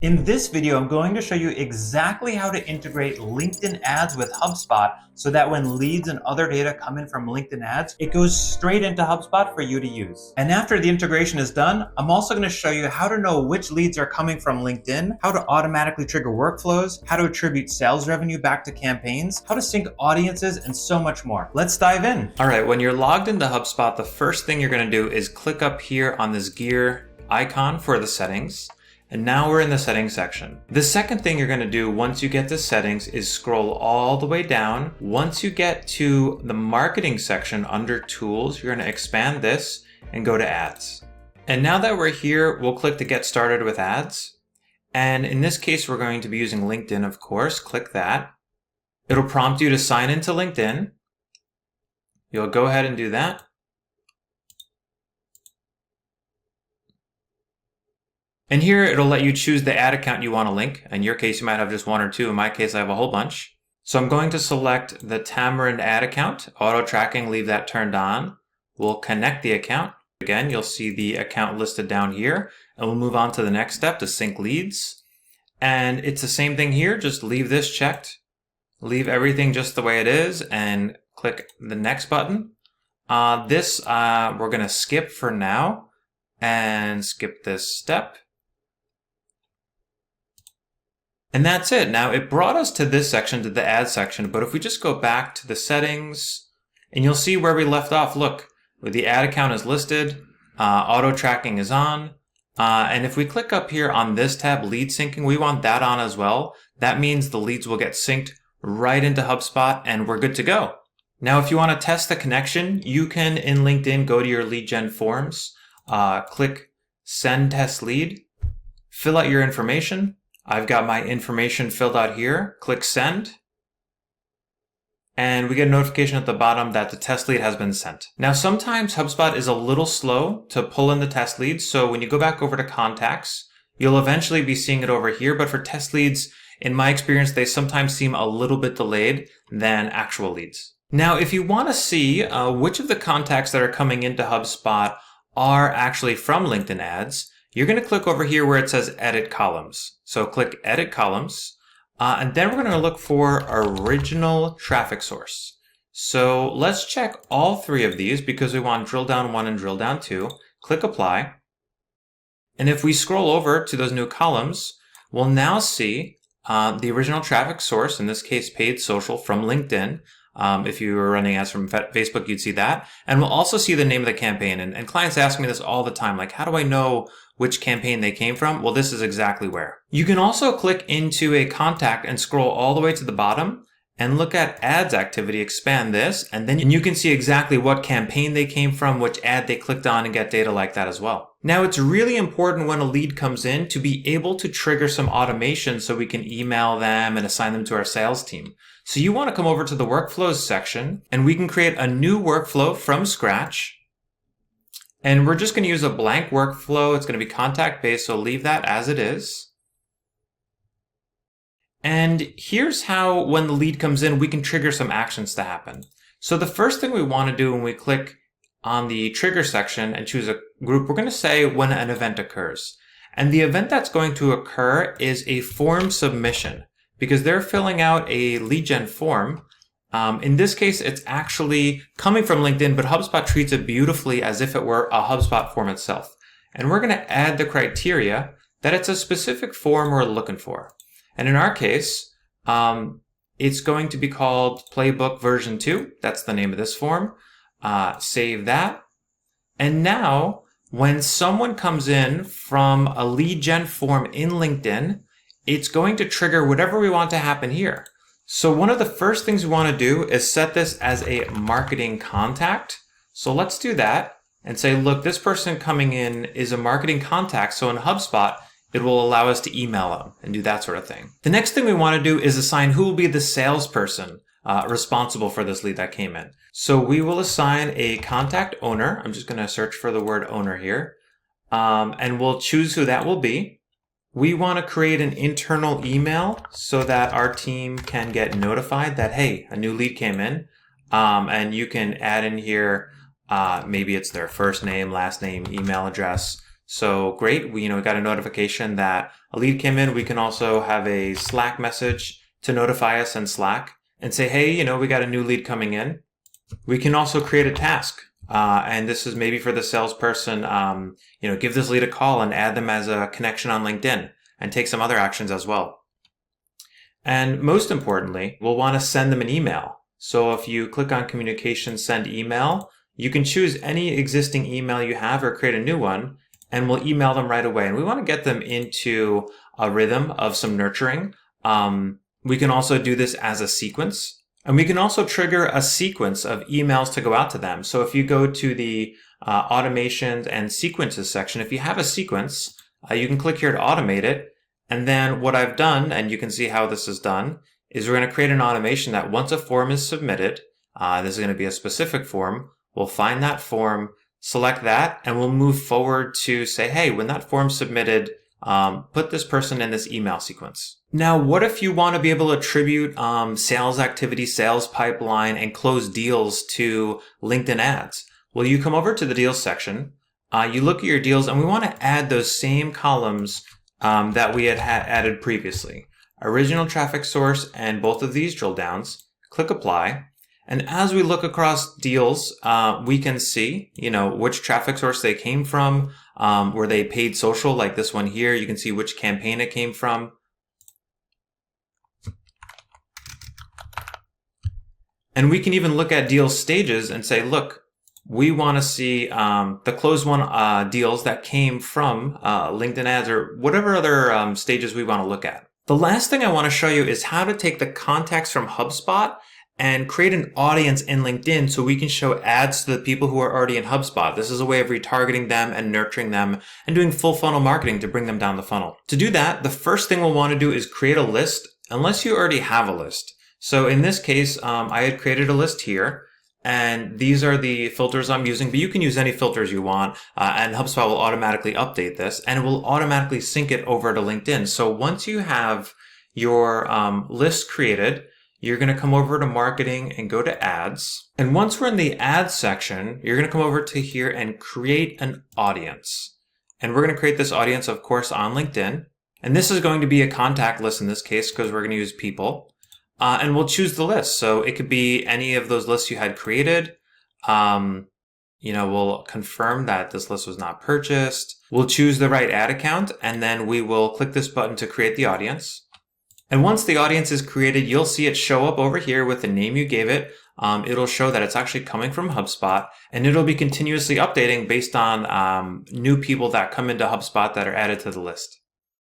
In this video, I'm going to show you exactly how to integrate LinkedIn ads with HubSpot so that when leads and other data come in from LinkedIn ads, it goes straight into HubSpot for you to use. And after the integration is done, I'm also going to show you how to know which leads are coming from LinkedIn, how to automatically trigger workflows, how to attribute sales revenue back to campaigns, how to sync audiences, and so much more. Let's dive in. All right, when you're logged into HubSpot, the first thing you're going to do is click up here on this gear icon for the settings. And now we're in the settings section. The second thing you're going to do once you get to settings is scroll all the way down. Once you get to the marketing section under tools, you're going to expand this and go to ads. And now that we're here, we'll click to get started with ads. And in this case, we're going to be using LinkedIn, of course. Click that. It'll prompt you to sign into LinkedIn. You'll go ahead and do that. And here it'll let you choose the ad account you want to link. In your case, you might have just one or two. In my case, I have a whole bunch. So I'm going to select the Tamarind ad account. Auto tracking, leave that turned on. We'll connect the account. Again, you'll see the account listed down here. And we'll move on to the next step to sync leads. And it's the same thing here. Just leave this checked. Leave everything just the way it is and click the next button. We're going to skip for now and skip this step. And that's it. Now it brought us to this section, to the ad section, but if we just go back to the settings, and you'll see where we left off. Look, the ad account is listed, auto tracking is on, and if we click up here on this tab, lead syncing, we want that on as well. That means the leads will get synced right into HubSpot and we're good to go. Now, if you want to test the connection, you can in LinkedIn go to your lead gen forms, click send test lead, fill out your information. I've got my information filled out here. Click send. And we get a notification at the bottom that the test lead has been sent. Now, sometimes HubSpot is a little slow to pull in the test leads. So when you go back over to contacts, you'll eventually be seeing it over here. But for test leads, in my experience, they sometimes seem a little bit delayed than actual leads. Now, if you want to see which of the contacts that are coming into HubSpot are actually from LinkedIn ads, you're going to click over here where it says edit columns. So click edit columns, and then we're going to look for original traffic source. So let's check all three of these because we want drill down 1 and drill down 2. Click apply. And if we scroll over to those new columns, we'll now see the original traffic source, in this case paid social from LinkedIn. If you were running ads from Facebook, you'd see that. And we'll also see the name of the campaign. And clients ask me this all the time, like, how do I know which campaign they came from? Well, this is exactly where. You can also click into a contact and scroll all the way to the bottom and look at ads activity, expand this, and then you can see exactly what campaign they came from, which ad they clicked on, and get data like that as well. Now, it's really important when a lead comes in to be able to trigger some automation so we can email them and assign them to our sales team. So you want to come over to the workflows section and we can create a new workflow from scratch. And we're just going to use a blank workflow. It's going to be contact based, so leave that as it is. And here's how, when the lead comes in, we can trigger some actions to happen. So the first thing we want to do when we click on the trigger section and choose a group, we're going to say when an event occurs. And the event that's going to occur is a form submission because they're filling out a lead gen form. In this case, it's actually coming from LinkedIn, but HubSpot treats it beautifully as if it were a HubSpot form itself. And we're going to add the criteria that it's a specific form we're looking for. And in our case, it's going to be called Playbook version 2. That's the name of this form. Save that. And now when someone comes in from a lead gen form in LinkedIn, it's going to trigger whatever we want to happen here. So one of the first things we want to do is set this as a marketing contact. So let's do that and say, look, this person coming in is a marketing contact. So in HubSpot, it will allow us to email them and do that sort of thing. The next thing we want to do is assign who will be the salesperson responsible for this lead that came in. So we will assign a contact owner. I'm just going to search for the word owner here. And we'll choose who that will be. We want to create an internal email so that our team can get notified that, hey, a new lead came in. And you can add in here, maybe it's their first name, last name, email address. So great, we got a notification that a lead came in, we can also have a Slack message to notify us in Slack and say, hey, we got a new lead coming in. We can also create a task. And this is maybe for the salesperson, give this lead a call and add them as a connection on LinkedIn and take some other actions as well. And most importantly, we'll want to send them an email. So if you click on communication, send email, you can choose any existing email you have or create a new one, and we'll email them right away. And we want to get them into a rhythm of some nurturing. We can also do this as a sequence. And we can also trigger a sequence of emails to go out to them. So if you go to the automations and sequences section, if you have a sequence, you can click here to automate it. And then what I've done, and you can see how this is done, is we're going to create an automation that once a form is submitted, this is going to be a specific form, we'll find that form, select that, and we'll move forward to say, hey, when that form's submitted, put this person in this email sequence. Now, what if you want to be able to attribute sales activity, sales pipeline, and close deals to LinkedIn ads? Well, you come over to the deals section, you look at your deals, and we want to add those same columns that we had added previously. Original traffic source and both of these drill downs, click apply. And as we look across deals, we can see, which traffic source they came from. Were they paid social like this one here? You can see which campaign it came from. And we can even look at deal stages and say, look, we want to see the closed one deals that came from LinkedIn ads or whatever other stages we want to look at. The last thing I want to show you is how to take the contacts from HubSpot and create an audience in LinkedIn so we can show ads to the people who are already in HubSpot. This is a way of retargeting them and nurturing them and doing full funnel marketing to bring them down the funnel. To do that, the first thing we'll want to do is create a list, unless you already have a list. So in this case, I had created a list here, and these are the filters I'm using, but you can use any filters you want, and HubSpot will automatically update this, and it will automatically sync it over to LinkedIn. So once you have your list created, you're going to come over to marketing and go to ads. And once we're in the ads section, you're going to come over to here and create an audience. And we're going to create this audience, of course, on LinkedIn. And this is going to be a contact list in this case because we're going to use people. And we'll choose the list. So it could be any of those lists you had created. We'll confirm that this list was not purchased. We'll choose the right ad account, and then we will click this button to create the audience. And once the audience is created, you'll see it show up over here with the name you gave it. It'll show that it's actually coming from HubSpot, and it'll be continuously updating based on new people that come into HubSpot that are added to the list.